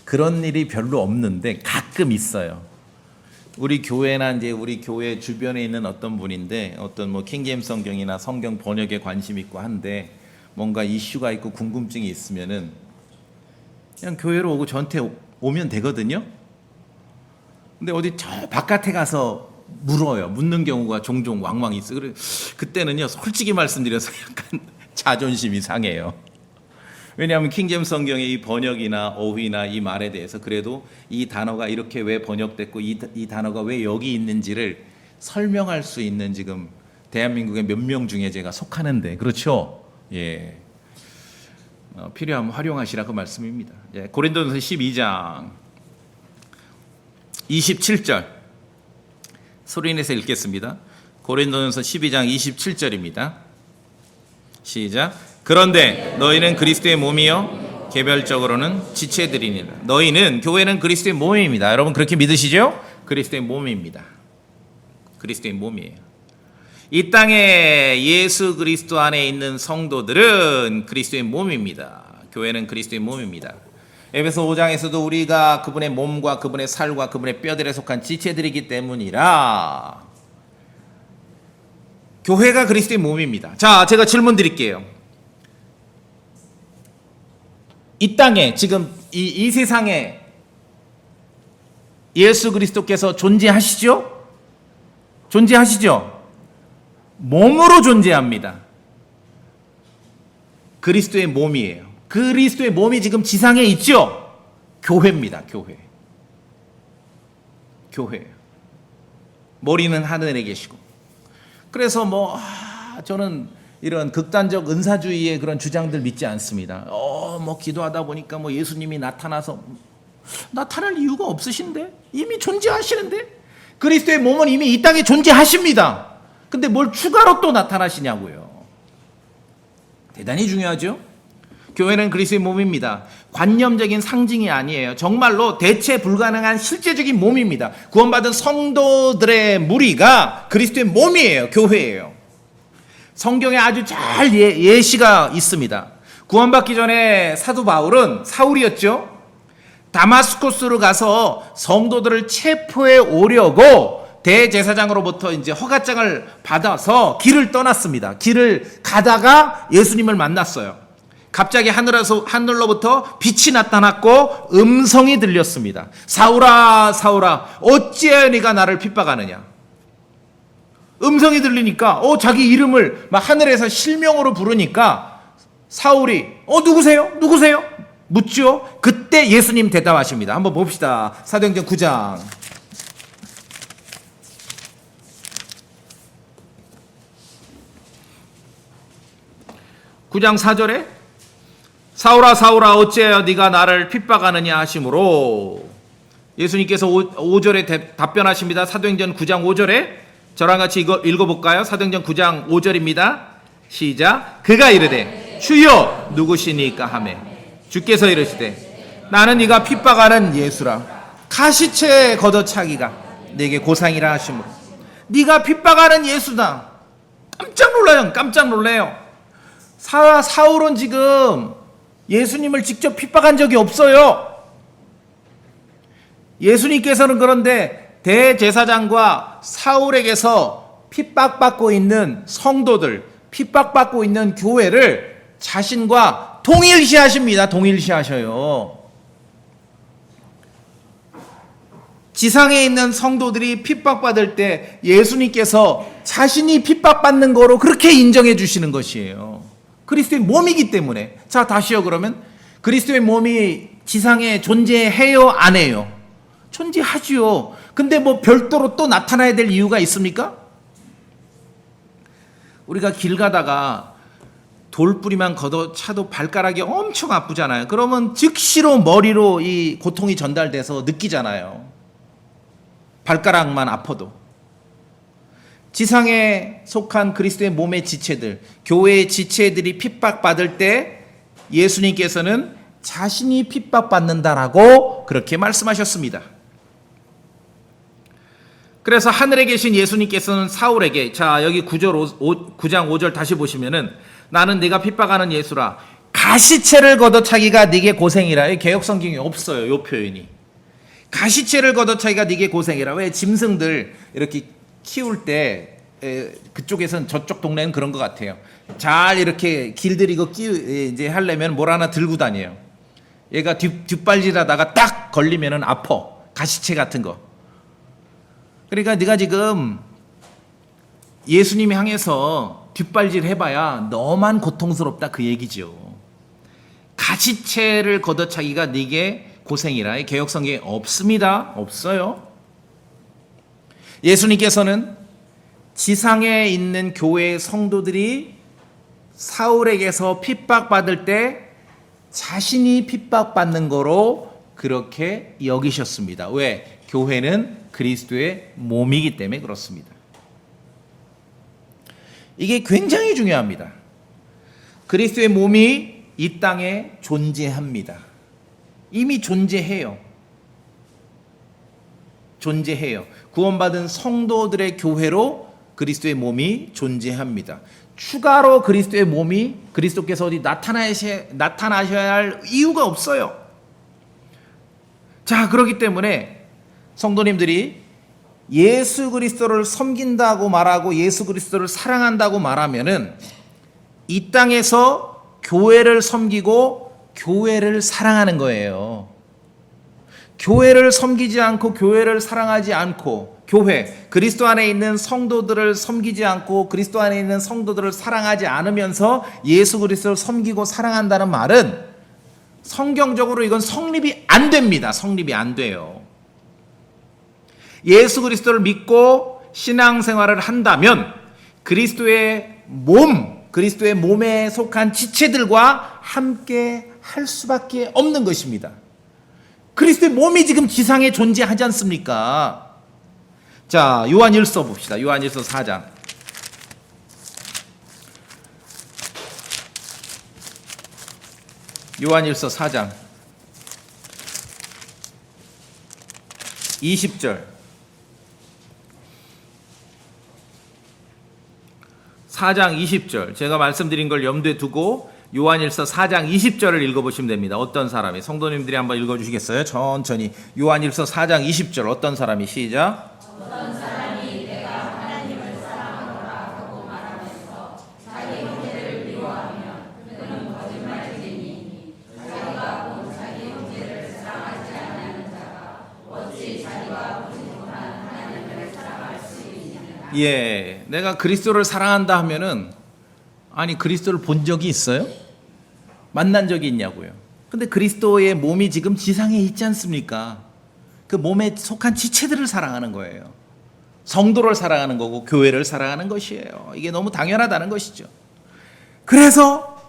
그런 일이 별로 없는데 가끔 있어요. 우리 교회나 이제 우리 교회 주변에 있는 어떤 분인데 어떤 뭐 킹제임스 성경이나 성경 번역에 관심 있고 한데 뭔가 이슈가 있고 궁금증이 있으면은 그냥 교회로 오고 저한테 오면 되거든요. 근데 어디 저 바깥에 가서 물어요. 묻는 경우가 종종 왕왕 있어요. 그래 그때는요, 솔직히 말씀드려서 약간 자존심이 상해요. 왜냐하면 킹제임스 성경의 이 번역이나 어휘나 이 말에 대해서 그래도 이 단어가 이렇게 왜 번역됐고 이 단어가 왜 여기 있는지를 설명할 수 있는 지금 대한민국의 몇 명 중에 제가 속하는데, 그렇죠? 예. 필요하면 활용하시라고 말씀입니다. 예. 고린도전서 12장 27절 소리내서 읽겠습니다. 고린도전서 12장 27절입니다. 시작. 그런데 너희는 그리스도의 몸이요 개별적으로는 지체들이니라. 너희는, 교회는 그리스도의 몸입니다. 여러분 그렇게 믿으시죠? 그리스도의 몸입니다. 그리스도의 몸이에요. 이 땅에 예수 그리스도 안에 있는 성도들은 그리스도의 몸입니다. 교회는 그리스도의 몸입니다. 에베소 5장에서도 우리가 그분의 몸과 그분의 살과 그분의 뼈들에 속한 지체들이기 때문이라 교회가 그리스도의 몸입니다. 자, 제가 질문 드릴게요. 이 땅에 지금 이 세상에 예수 그리스도께서 존재하시죠? 존재하시죠? 몸으로 존재합니다. 그리스도의 몸이에요. 그리스도의 몸이 지금 지상에 있죠? 교회입니다. 교회. 교회예요. 머리는 하늘에 계시고. 그래서 저는 이런 극단적 은사주의의 그런 주장들 믿지 않습니다. 기도하다 보니까 예수님이 나타날 이유가 없으신데? 이미 존재하시는데? 그리스도의 몸은 이미 이 땅에 존재하십니다. 근데 뭘 추가로 또 나타나시냐고요. 대단히 중요하죠? 교회는 그리스도의 몸입니다. 관념적인 상징이 아니에요. 정말로 대체 불가능한 실제적인 몸입니다. 구원받은 성도들의 무리가 그리스도의 몸이에요. 교회예요. 성경에 아주 잘 예시가 있습니다. 구원받기 전에 사도 바울은 사울이었죠. 다마스쿠스로 가서 성도들을 체포해 오려고 대제사장으로부터 이제 허가장을 받아서 길을 떠났습니다. 길을 가다가 예수님을 만났어요. 갑자기 하늘로부터 빛이 나타났고 음성이 들렸습니다. 사울아, 사울아, 어찌하여 네가 나를 핍박하느냐? 음성이 들리니까 자기 이름을 막 하늘에서 실명으로 부르니까 사울이 누구세요? 누구세요? 묻죠. 그때 예수님 대답하십니다. 한번 봅시다. 사도행전 9장 4절에 사울아 사울아 어찌하여 네가 나를 핍박하느냐 하심으로 예수님께서 5절에 답변하십니다. 사도행전 9장 5절에 저랑 같이 읽어볼까요? 사도행전 9장 5절입니다. 시작. 그가 이르되 주여 누구시니까 하매 주께서 이르시되 나는 네가 핍박하는 예수라. 가시채 걷어차기가 네게 고상이라 하심으로 네가 핍박하는 예수다. 깜짝 놀라요. 깜짝 놀래요. 사울은 지금 예수님을 직접 핍박한 적이 없어요. 예수님께서는 그런데 대제사장과 사울에게서 핍박받고 있는 성도들, 핍박받고 있는 교회를 자신과 동일시하십니다. 동일시하셔요. 지상에 있는 성도들이 핍박받을 때 예수님께서 자신이 핍박받는 거로 그렇게 인정해 주시는 것이에요. 그리스도의 몸이기 때문에. 자, 다시요. 그러면 그리스도의 몸이 지상에 존재해요? 안 해요? 존재하지요. 근데 별도로 또 나타나야 될 이유가 있습니까? 우리가 길 가다가 돌뿌리만 걷어차도 발가락이 엄청 아프잖아요. 그러면 즉시로 머리로 이 고통이 전달돼서 느끼잖아요. 발가락만 아파도. 지상에 속한 그리스도의 몸의 지체들, 교회의 지체들이 핍박받을 때 예수님께서는 자신이 핍박받는다라고 그렇게 말씀하셨습니다. 그래서 하늘에 계신 예수님께서는 사울에게, 자 여기 9장 5절 다시 보시면은, 나는 네가 핍박하는 예수라, 가시체를 걷어차기가 네게 고생이라. 이 개역성경에 없어요, 이 표현이. 가시체를 걷어차기가 네게 고생이라. 왜 짐승들 이렇게 키울 때 그쪽에선, 저쪽 동네는 그런 것 같아요. 잘 이렇게 길들이고 이제 하려면 뭘 하나 들고 다녀요. 얘가 뒷발질하다가 딱 걸리면은 아파. 가시체 같은 거. 그러니까 네가 지금 예수님 향해서 뒷발질 해봐야 너만 고통스럽다, 그 얘기죠. 가시체를 걷어차기가 네게 고생이라. 이 개역성경에 없습니다. 없어요. 예수님께서는 지상에 있는 교회의 성도들이 사울에게서 핍박받을 때 자신이 핍박받는 거로 그렇게 여기셨습니다. 왜? 교회는 그리스도의 몸이기 때문에 그렇습니다. 이게 굉장히 중요합니다. 그리스도의 몸이 이 땅에 존재합니다. 이미 존재해요. 존재해요. 구원받은 성도들의 교회로 그리스도의 몸이 존재합니다. 추가로 그리스도의 몸이, 그리스도께서 어디 나타나셔야 할 이유가 없어요. 자, 그렇기 때문에 성도님들이 예수 그리스도를 섬긴다고 말하고 예수 그리스도를 사랑한다고 말하면은 이 땅에서 교회를 섬기고 교회를 사랑하는 거예요. 교회를 섬기지 않고 교회를 사랑하지 않고, 교회, 그리스도 안에 있는 성도들을 섬기지 않고 그리스도 안에 있는 성도들을 사랑하지 않으면서 예수 그리스도를 섬기고 사랑한다는 말은 성경적으로 이건 성립이 안 됩니다. 성립이 안 돼요. 예수 그리스도를 믿고 신앙생활을 한다면 그리스도의 몸, 그리스도의 몸에 속한 지체들과 함께 할 수밖에 없는 것입니다. 그리스도의 몸이 지금 지상에 존재하지 않습니까? 자, 요한일서 봅시다. 요한일서 4장. 요한일서 4장 20절. 4장 20절. 제가 말씀드린 걸 염두에 두고 요한일서 4장 20절을 읽어보시면 됩니다. 어떤 사람이, 성도님들이 한번 읽어주시겠어요? 천천히. 요한일서 4장 20절. 어떤 사람이, 시작. 어떤 사람이 내가 하나님을 사랑하노라 하고 말하면서 자기 형제를 미워하면 그는 거짓말쟁이니 자기가 본 자기 형제를 사랑하지 않는 자가 어찌 자기가 보지 못한 하나님을 사랑할 수 있느냐. 예, 내가 그리스도를 사랑한다 하면은, 아니 그리스도를 본 적이 있어요? 만난 적이 있냐고요. 근데 그리스도의 몸이 지금 지상에 있지 않습니까? 그 몸에 속한 지체들을 사랑하는 거예요. 성도를 사랑하는 거고 교회를 사랑하는 것이에요. 이게 너무 당연하다는 것이죠. 그래서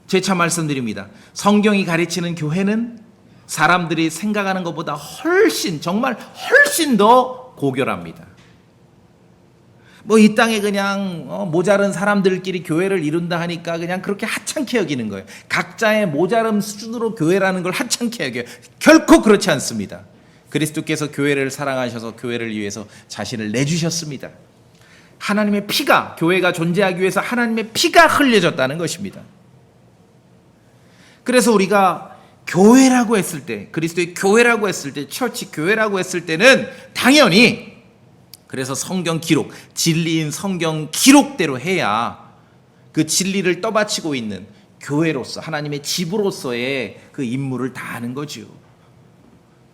재차 말씀드립니다. 성경이 가르치는 교회는 사람들이 생각하는 것보다 훨씬, 정말 훨씬 더 고결합니다. 뭐 이 땅에 그냥 모자른 사람들끼리 교회를 이룬다 하니까 그냥 그렇게 하찮게 여기는 거예요. 각자의 모자름 수준으로 교회라는 걸 하찮게 여겨요. 결코 그렇지 않습니다. 그리스도께서 교회를 사랑하셔서 교회를 위해서 자신을 내주셨습니다. 하나님의 피가, 교회가 존재하기 위해서 하나님의 피가 흘려졌다는 것입니다. 그래서 우리가 교회라고 했을 때, 그리스도의 교회라고 했을 때, 처치 교회라고 했을 때는 당연히, 그래서 성경 기록, 진리인 성경 기록대로 해야 그 진리를 떠받치고 있는 교회로서, 하나님의 집으로서의 그 임무를 다하는 거죠.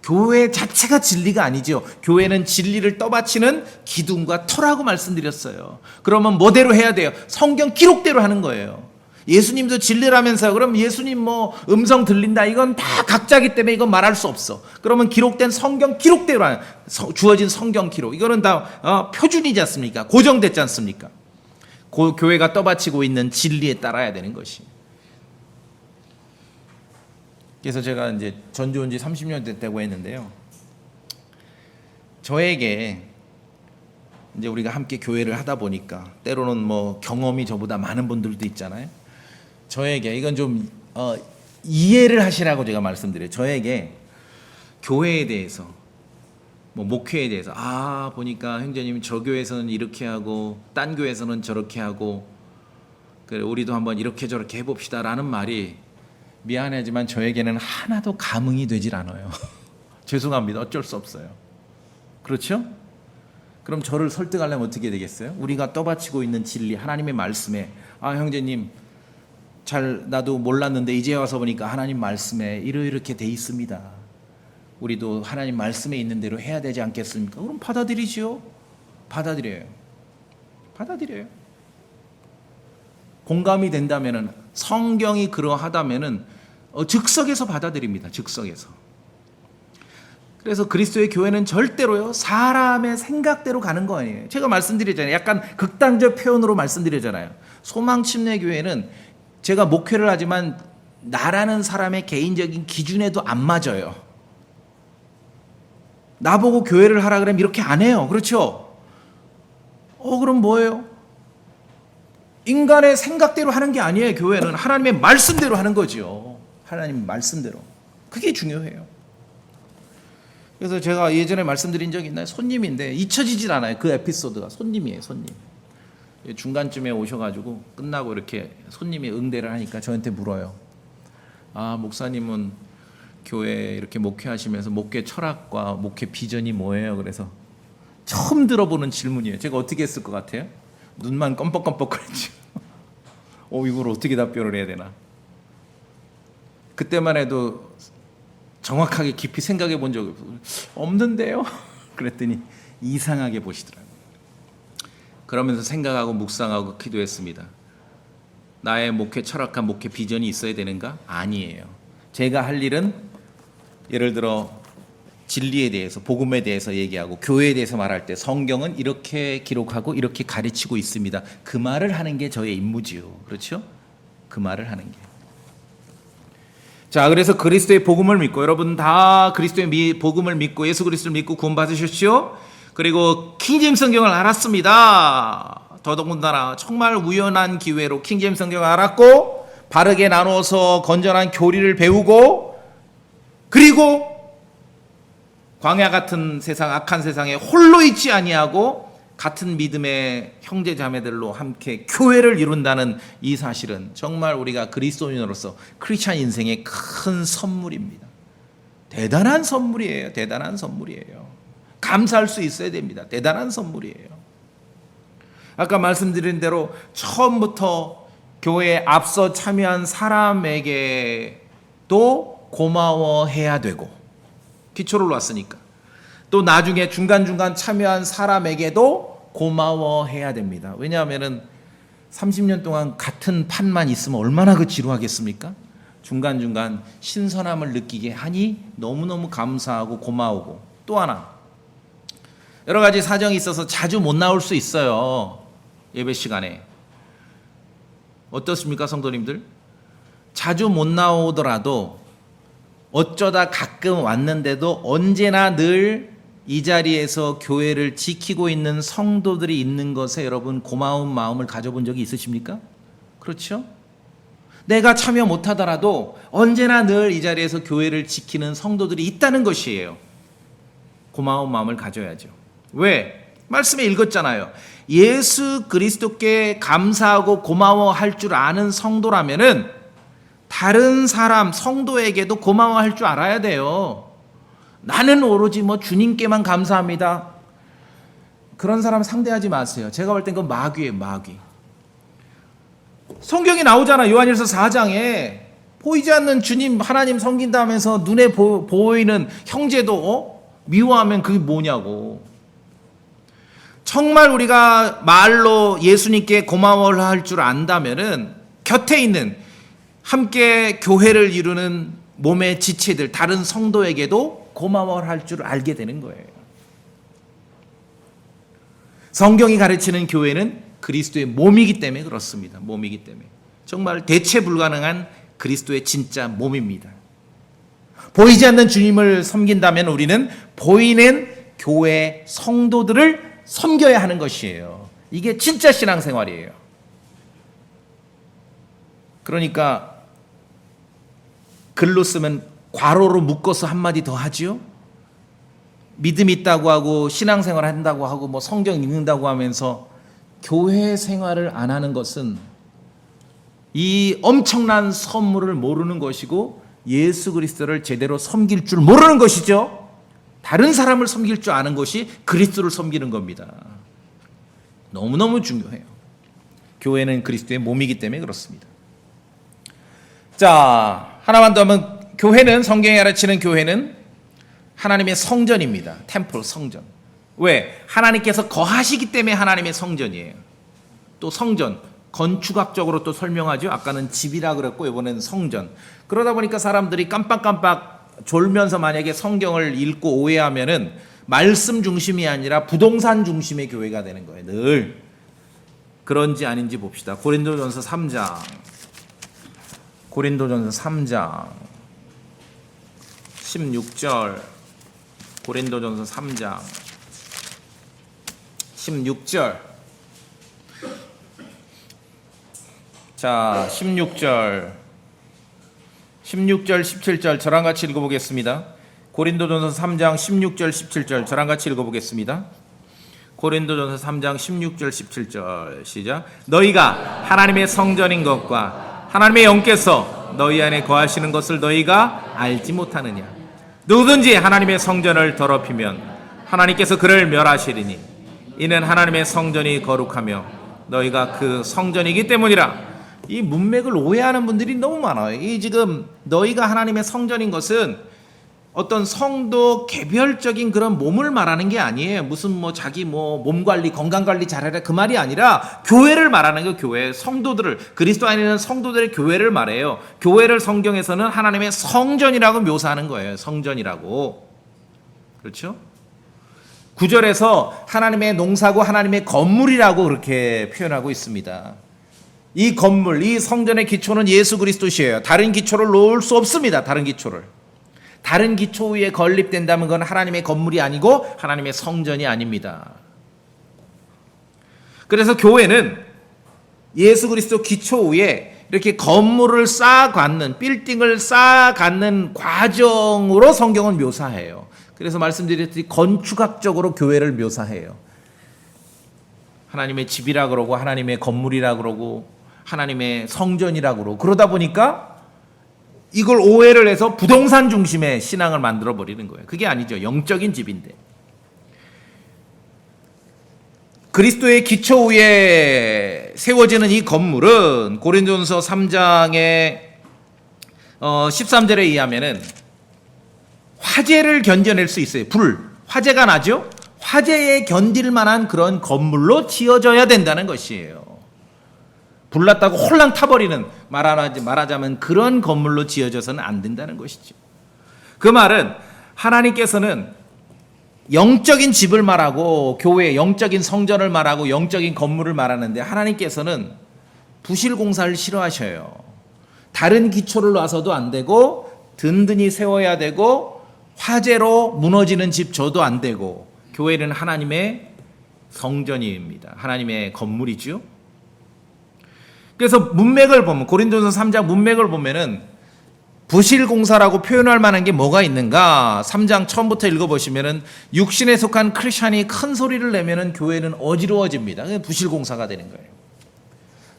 교회 자체가 진리가 아니죠. 교회는 진리를 떠받치는 기둥과 터라고 말씀드렸어요. 그러면 뭐대로 해야 돼요? 성경 기록대로 하는 거예요. 예수님도 진리라면서요. 그럼 예수님 뭐 음성 들린다, 이건 다 각자기 때문에 이건 말할 수 없어. 그러면 기록된 성경 기록대로 하는, 주어진 성경 기록, 이거는 다 표준이지 않습니까? 고정됐지 않습니까? 교회가 떠받치고 있는 진리에 따라야 되는 것이. 그래서 제가 이제 전주 온 지 30년 됐다고 했는데요. 저에게 이제 우리가 함께 교회를 하다 보니까 때로는 뭐 경험이 저보다 많은 분들도 있잖아요. 저에게 이건 좀 이해를 하시라고 제가 말씀드려요. 저에게 교회에 대해서 뭐 목회에 대해서 보니까 형제님 저 교회에서는 이렇게 하고 딴 교회에서는 저렇게 하고 그래 우리도 한번 이렇게 저렇게 해봅시다라는 말이 미안하지만 저에게는 하나도 감흥이 되질 않아요. 죄송합니다. 어쩔 수 없어요. 그렇죠? 그럼 저를 설득하려면 어떻게 되겠어요? 우리가 떠받치고 있는 진리 하나님의 말씀에 형제님 나도 몰랐는데 이제 와서 보니까 하나님 말씀에 이렇게 돼 있습니다. 우리도 하나님 말씀에 있는 대로 해야 되지 않겠습니까? 그럼 받아들이지요. 받아들여요. 공감이 된다면은 성경이 그러하다면은 즉석에서 받아들입니다. 즉석에서. 그래서 그리스도의 교회는 절대로요 사람의 생각대로 가는 거 아니에요. 제가 말씀드렸잖아요. 약간 극단적 표현으로 말씀드렸잖아요. 소망침례교회는 제가 목회를 하지만 나라는 사람의 개인적인 기준에도 안 맞아요. 나보고 교회를 하라 그러면 이렇게 안 해요. 그렇죠? 그럼 뭐예요? 인간의 생각대로 하는 게 아니에요. 교회는 하나님의 말씀대로 하는 거죠. 하나님 말씀대로. 그게 중요해요. 그래서 제가 예전에 말씀드린 적이 있나요? 손님인데 잊혀지질 않아요. 그 에피소드가 손님이에요. 손님. 중간쯤에 오셔가지고 끝나고 이렇게 손님이 응대를 하니까 저한테 물어요. 목사님은 교회 이렇게 목회하시면서 목회 철학과 목회 비전이 뭐예요? 그래서 처음 들어보는 질문이에요. 제가 어떻게 했을 것 같아요? 눈만 껌뻑껌뻑거리죠. 이걸 어떻게 답변을 해야 되나? 그때만 해도 정확하게 깊이 생각해 본 적이 없는데요. 그랬더니 이상하게 보시더라고요. 그러면서 생각하고 묵상하고 기도했습니다. 나의 목회 철학과 목회 비전이 있어야 되는가? 아니에요. 제가 할 일은 예를 들어 진리에 대해서 복음에 대해서 얘기하고 교회에 대해서 말할 때 성경은 이렇게 기록하고 이렇게 가르치고 있습니다. 그 말을 하는 게 저의 임무지요. 그렇죠? 그 말을 하는 게. 자, 그래서 그리스도의 복음을 믿고 여러분 다 그리스도의 복음을 믿고 예수 그리스도를 믿고 구원 받으셨죠? 그리고 킹제임스 성경을 알았습니다. 더더군다나 정말 우연한 기회로 킹제임스 성경을 알았고 바르게 나눠서 건전한 교리를 배우고 그리고 광야 같은 세상 악한 세상에 홀로 있지 아니하고 같은 믿음의 형제 자매들로 함께 교회를 이룬다는 이 사실은 정말 우리가 그리스도인으로서 크리스찬 인생의 큰 선물입니다. 대단한 선물이에요. 대단한 선물이에요. 감사할 수 있어야 됩니다. 대단한 선물이에요. 아까 말씀드린 대로 처음부터 교회에 앞서 참여한 사람에게도 고마워해야 되고 기초를 놨으니까 또 나중에 중간중간 참여한 사람에게도 고마워해야 됩니다. 왜냐하면 30년 동안 같은 판만 있으면 얼마나 지루하겠습니까? 중간중간 신선함을 느끼게 하니 너무너무 감사하고 고마우고 또 하나 여러 가지 사정이 있어서 자주 못 나올 수 있어요. 예배 시간에. 어떻습니까 성도님들? 자주 못 나오더라도 어쩌다 가끔 왔는데도 언제나 늘 이 자리에서 교회를 지키고 있는 성도들이 있는 것에 여러분 고마운 마음을 가져본 적이 있으십니까? 그렇죠? 내가 참여 못하더라도 언제나 늘 이 자리에서 교회를 지키는 성도들이 있다는 것이에요. 고마운 마음을 가져야죠. 왜? 말씀에 읽었잖아요. 예수 그리스도께 감사하고 고마워할 줄 아는 성도라면은 다른 사람 성도에게도 고마워할 줄 알아야 돼요. 나는 오로지 주님께만 감사합니다. 그런 사람 상대하지 마세요. 제가 볼 땐 그건 마귀예요. 마귀. 성경에 나오잖아. 요한일서 4장에 보이지 않는 주님 하나님 섬긴다 하면서 눈에 보이는 형제도 미워하면 그게 뭐냐고. 정말 우리가 말로 예수님께 고마워를 할 줄 안다면은 곁에 있는 함께 교회를 이루는 몸의 지체들 다른 성도에게도 고마워를 할 줄 알게 되는 거예요. 성경이 가르치는 교회는 그리스도의 몸이기 때문에 그렇습니다. 몸이기 때문에. 정말 대체 불가능한 그리스도의 진짜 몸입니다. 보이지 않는 주님을 섬긴다면 우리는 보이는 교회 성도들을 섬겨야 하는 것이에요. 이게 진짜 신앙생활이에요. 그러니까 글로 쓰면 괄호로 묶어서 한마디 더 하지요. 믿음 있다고 하고 신앙생활 한다고 하고 뭐 성경 읽는다고 하면서 교회 생활을 안 하는 것은 이 엄청난 선물을 모르는 것이고 예수 그리스도를 제대로 섬길 줄 모르는 것이죠. 다른 사람을 섬길 줄 아는 것이 그리스도를 섬기는 겁니다. 너무너무 중요해요. 교회는 그리스도의 몸이기 때문에 그렇습니다. 자, 하나만 더 하면 교회는, 성경이 가르치는 교회는 하나님의 성전입니다. 템플, 성전. 왜? 하나님께서 거하시기 때문에 하나님의 성전이에요. 또 성전, 건축학적으로 또 설명하죠. 아까는 집이라 그랬고 이번엔 성전. 그러다 보니까 사람들이 깜빡깜빡 졸면서 만약에 성경을 읽고 오해하면은 말씀 중심이 아니라 부동산 중심의 교회가 되는 거예요. 늘. 그런지 아닌지 봅시다. 고린도전서 3장. 고린도전서 3장 16절. 고린도전서 3장 16절. 자, 16절 17절 저랑 같이 읽어보겠습니다. 고린도전서 3장 16절 17절 저랑 같이 읽어보겠습니다. 고린도전서 3장 16절 17절 시작. 너희가 하나님의 성전인 것과 하나님의 영께서 너희 안에 거하시는 것을 너희가 알지 못하느냐. 누구든지 하나님의 성전을 더럽히면 하나님께서 그를 멸하시리니 이는 하나님의 성전이 거룩하며 너희가 그 성전이기 때문이라. 이 문맥을 오해하는 분들이 너무 많아요. 이 지금 너희가 하나님의 성전인 것은 어떤 성도 개별적인 그런 몸을 말하는 게 아니에요. 무슨 뭐 자기 뭐 몸 관리, 건강 관리 잘해라 그 말이 아니라 교회를 말하는 거예요. 교회 성도들을, 그리스도 안에 있는 성도들의 교회를 말해요. 교회를 성경에서는 하나님의 성전이라고 묘사하는 거예요. 성전이라고. 그렇죠? 9절에서 하나님의 농사고 하나님의 건물이라고 그렇게 표현하고 있습니다. 이 건물, 이 성전의 기초는 예수 그리스도시에요. 다른 기초를 놓을 수 없습니다. 다른 기초를. 다른 기초 위에 건립된다면 그건 하나님의 건물이 아니고 하나님의 성전이 아닙니다. 그래서 교회는 예수 그리스도 기초 위에 이렇게 건물을 쌓아가는, 빌딩을 쌓아가는 과정으로 성경은 묘사해요. 그래서 말씀드렸듯이 건축학적으로 교회를 묘사해요. 하나님의 집이라 그러고 하나님의 건물이라 그러고 하나님의 성전이라 그러고 그러다 보니까 이걸 오해를 해서 부동산 중심의 신앙을 만들어 버리는 거예요. 그게 아니죠. 영적인 집인데. 그리스도의 기초 위에 세워지는 이 건물은 고린도전서 3장의 13절에 의하면은 화재를 견뎌낼 수 있어요. 화재가 나죠? 화재에 견딜 만한 그런 건물로 지어져야 된다는 것이에요. 불났다고 홀랑 타버리는, 말하자면 그런 건물로 지어져서는 안 된다는 것이죠. 그 말은 하나님께서는 영적인 집을 말하고 교회, 영적인 성전을 말하고 영적인 건물을 말하는데 하나님께서는 부실공사를 싫어하셔요. 다른 기초를 놔서도 안 되고 든든히 세워야 되고 화재로 무너지는 집 줘도 안 되고 교회는 하나님의 성전입니다. 하나님의 건물이죠. 그래서 문맥을 보면 고린도전서 3장 문맥을 보면은 부실공사라고 표현할 만한 게 뭐가 있는가? 3장 처음부터 읽어보시면은 육신에 속한 크리스찬이 큰 소리를 내면은 교회는 어지러워집니다. 부실공사가 되는 거예요.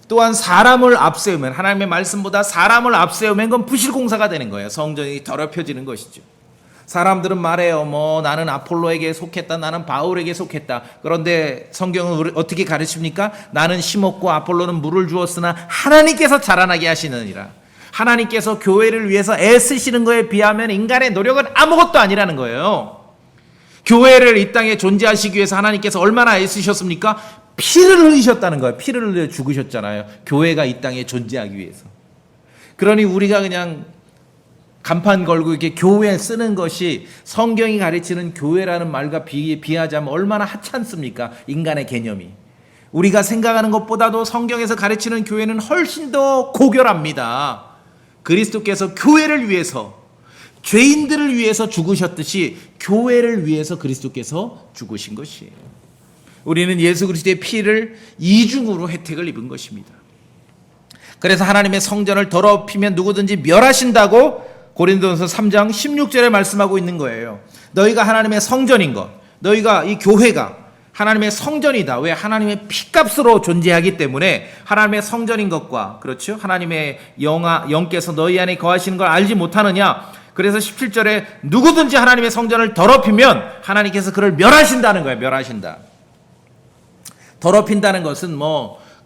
또한 사람을 앞세우면, 하나님의 말씀보다 사람을 앞세우면 그건 부실공사가 되는 거예요. 성전이 더럽혀지는 것이죠. 사람들은 말해요. 뭐 나는 아폴로에게 속했다. 나는 바울에게 속했다. 그런데 성경은 어떻게 가르칩니까? 나는 심었고 아폴로는 물을 주었으나 하나님께서 자라나게 하시느니라. 하나님께서 교회를 위해서 애쓰시는 거에 비하면 인간의 노력은 아무것도 아니라는 거예요. 교회를 이 땅에 존재하시기 위해서 하나님께서 얼마나 애쓰셨습니까? 피를 흘리셨다는 거예요. 피를 흘려 죽으셨잖아요. 교회가 이 땅에 존재하기 위해서. 그러니 우리가 그냥 간판 걸고 이렇게 교회 쓰는 것이 성경이 가르치는 교회라는 말과 비하자면 얼마나 하찮습니까? 인간의 개념이. 우리가 생각하는 것보다도 성경에서 가르치는 교회는 훨씬 더 고결합니다. 그리스도께서 교회를 위해서, 죄인들을 위해서 죽으셨듯이 교회를 위해서 그리스도께서 죽으신 것이에요. 우리는 예수 그리스도의 피를 이중으로 혜택을 입은 것입니다. 그래서 하나님의 성전을 더럽히면 누구든지 멸하신다고 고린도전서 3장 16절에 말씀하고 있는 거예요. 너희가 하나님의 성전인 것, 너희가 이 교회가 하나님의 성전이다. 왜? 하나님의 피값으로 존재하기 때문에 하나님의 성전인 것과, 그렇죠? 하나님의 영께서 너희 안에 거하시는 걸 알지 못하느냐? 그래서 17절에 누구든지 하나님의 성전을 더럽히면 하나님께서 그를 멸하신다는 거예요. 멸하신다. 더럽힌다는 것은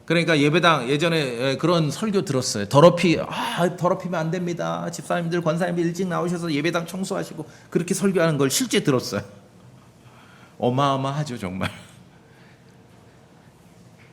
그러니까 예배당 예전에 그런 설교 들었어요. 더럽히면 안 됩니다. 집사님들, 권사님들 일찍 나오셔서 예배당 청소하시고 그렇게 설교하는 걸 실제 들었어요. 어마어마하죠, 정말.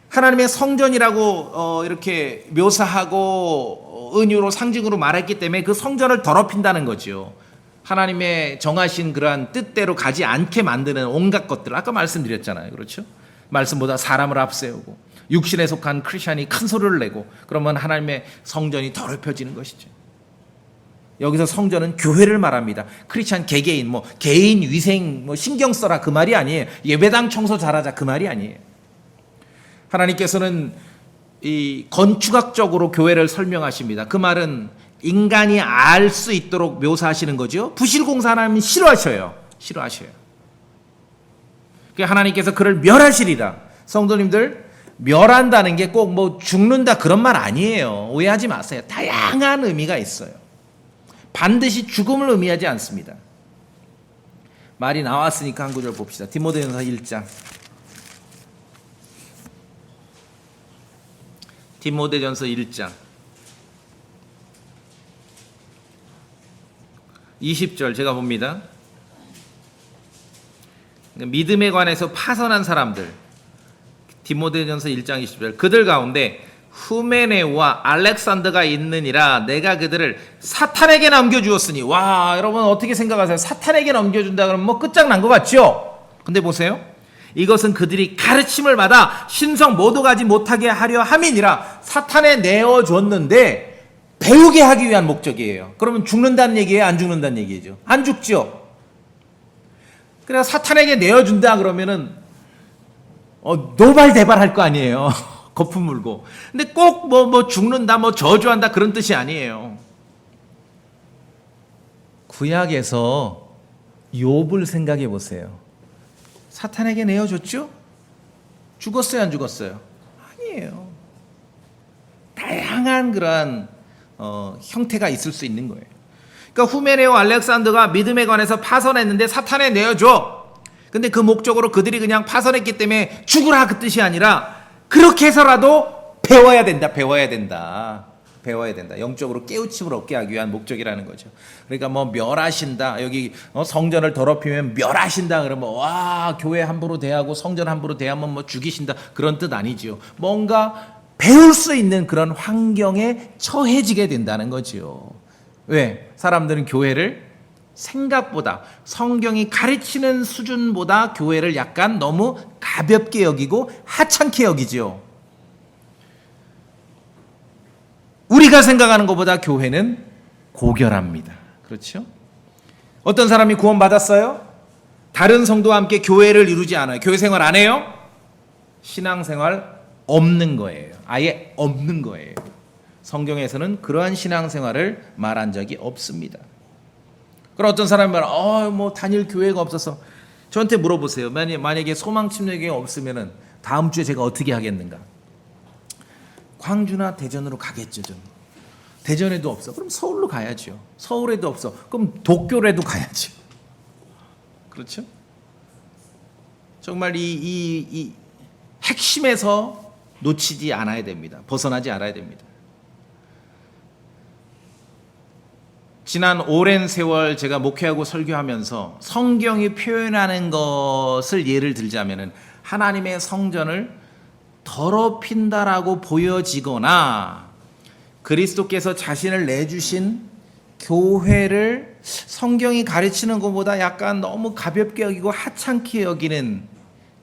하나님의 성전이라고 이렇게 묘사하고 은유로 상징으로 말했기 때문에 그 성전을 더럽힌다는 거죠. 하나님의 정하신 그러한 뜻대로 가지 않게 만드는 온갖 것들, 아까 말씀드렸잖아요. 그렇죠? 말씀보다 사람을 앞세우고 육신에 속한 크리스찬이 큰 소리를 내고 그러면 하나님의 성전이 더럽혀지는 것이죠. 여기서 성전은 교회를 말합니다. 크리스찬 개개인, 개인 위생 신경 써라 그 말이 아니에요. 예배당 청소 잘하자 그 말이 아니에요. 하나님께서는 이 건축학적으로 교회를 설명하십니다. 그 말은 인간이 알 수 있도록 묘사하시는 거죠. 부실공사 하나님은 싫어하셔요. 하나님께서 그를 멸하시리라. 성도님들, 멸한다는 게 꼭 죽는다 그런 말 아니에요. 오해하지 마세요. 다양한 의미가 있어요. 반드시 죽음을 의미하지 않습니다. 말이 나왔으니까 한 구절 봅시다. 디모데전서 1장. 디모데전서 1장 20절 제가 봅니다. 믿음에 관해서 파선한 사람들, 디모데전서 1장 20절, 그들 가운데 후메네오와 알렉산더가 있느니라. 내가 그들을 사탄에게 넘겨주었으니. 와, 여러분 어떻게 생각하세요? 사탄에게 넘겨준다 그러면 끝장난 것 같죠? 근데 보세요, 이것은 그들이 가르침을 받아 신성 모독하지 못하게 하려 함이니라. 사탄에 내어줬는데 배우게 하기 위한 목적이에요. 그러면 죽는다는 얘기예요? 안 죽는다는 얘기죠? 안 죽죠. 그래서 사탄에게 내어준다 그러면은 노발대발 할 거 아니에요. 거품 물고. 근데 꼭 죽는다, 저주한다 그런 뜻이 아니에요. 구약에서 욥을 생각해 보세요. 사탄에게 내어줬죠? 죽었어요, 안 죽었어요? 아니에요. 다양한 그러한 형태가 있을 수 있는 거예요. 그러니까 후메네오 알렉산더가 믿음에 관해서 파선했는데 사탄에 내어줘. 근데 그 목적으로 그들이 그냥 파선했기 때문에 죽으라 그 뜻이 아니라 그렇게 해서라도 배워야 된다. 영적으로 깨우침을 얻게 하기 위한 목적이라는 거죠. 그러니까 멸하신다. 여기 성전을 더럽히면 멸하신다. 그러면 와, 교회 함부로 대하고 성전 함부로 대하면 죽이신다. 그런 뜻 아니지요. 뭔가 배울 수 있는 그런 환경에 처해지게 된다는 거죠. 왜? 사람들은 교회를 생각보다 성경이 가르치는 수준보다 교회를 약간 너무 가볍게 여기고 하찮게 여기죠. 우리가 생각하는 것보다 교회는 고결합니다. 그렇죠? 어떤 사람이 구원받았어요? 다른 성도와 함께 교회를 이루지 않아요. 교회 생활 안 해요? 신앙생활 없는 거예요. 아예 없는 거예요. 성경에서는 그러한 신앙생활을 말한 적이 없습니다. 그럼 어떤 사람이 다닐 교회가 없어서 저한테 물어보세요. 만약에 소망침례교회 없으면은 다음 주에 제가 어떻게 하겠는가? 광주나 대전으로 가겠죠. 좀. 대전에도 없어. 그럼 서울로 가야죠. 서울에도 없어. 그럼 도쿄로도 가야죠. 그렇죠? 정말 이 핵심에서 놓치지 않아야 됩니다. 벗어나지 않아야 됩니다. 지난 오랜 세월 제가 목회하고 설교하면서 성경이 표현하는 것을 예를 들자면은 하나님의 성전을 더럽힌다라고 보여지거나 그리스도께서 자신을 내주신 교회를 성경이 가르치는 것보다 약간 너무 가볍게 여기고 하찮게 여기는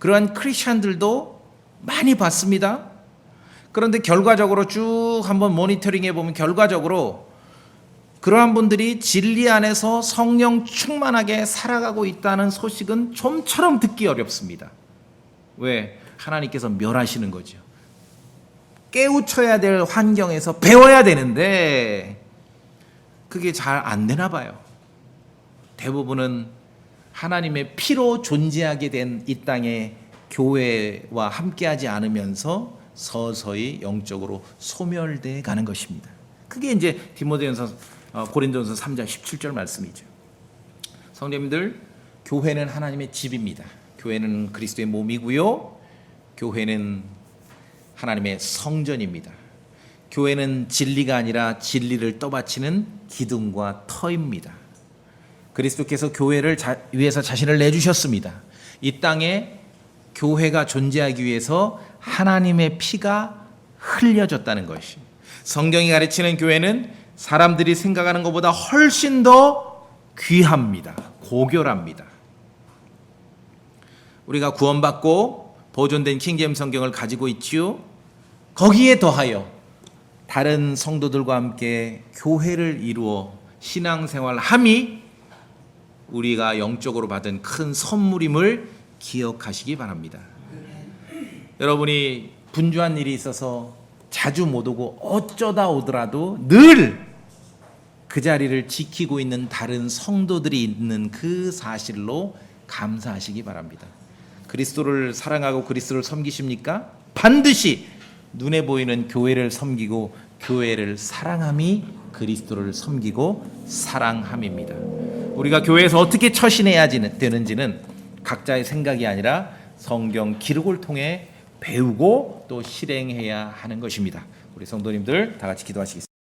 그러한 크리스천들도 많이 받습니다. 그런데 결과적으로 쭉 한번 모니터링해 보면 결과적으로 그러한 분들이 진리 안에서 성령 충만하게 살아가고 있다는 소식은 좀처럼 듣기 어렵습니다. 왜? 하나님께서 멸하시는 거죠. 깨우쳐야 될 환경에서 배워야 되는데 그게 잘 안 되나 봐요. 대부분은 하나님의 피로 존재하게 된 이 땅에 교회와 함께하지 않으면서 서서히 영적으로 소멸돼 가는 것입니다. 그게 이제 고린도전서 3장 17절 말씀이죠. 성도님들, 교회는 하나님의 집입니다. 교회는 그리스도의 몸이고요. 교회는 하나님의 성전입니다. 교회는 진리가 아니라 진리를 떠받치는 기둥과 터입니다. 그리스도께서 교회를 위해서 자신을 내주셨습니다. 이 땅에 교회가 존재하기 위해서 하나님의 피가 흘려졌다는 것이, 성경이 가르치는 교회는 사람들이 생각하는 것보다 훨씬 더 귀합니다. 고결합니다. 우리가 구원받고 보존된 킹제임스 성경을 가지고 있지요. 거기에 더하여 다른 성도들과 함께 교회를 이루어 신앙생활함이 우리가 영적으로 받은 큰 선물임을 기억하시기 바랍니다. 여러분이 분주한 일이 있어서 자주 못 오고 어쩌다 오더라도 늘 그 자리를 지키고 있는 다른 성도들이 있는 그 사실로 감사하시기 바랍니다. 그리스도를 사랑하고 그리스도를 섬기십니까? 반드시 눈에 보이는 교회를 섬기고 교회를 사랑함이 그리스도를 섬기고 사랑함입니다. 우리가 교회에서 어떻게 처신해야 되는지는 각자의 생각이 아니라 성경 기록을 통해 배우고 또 실행해야 하는 것입니다. 우리 성도님들 다 같이 기도하시겠습니다.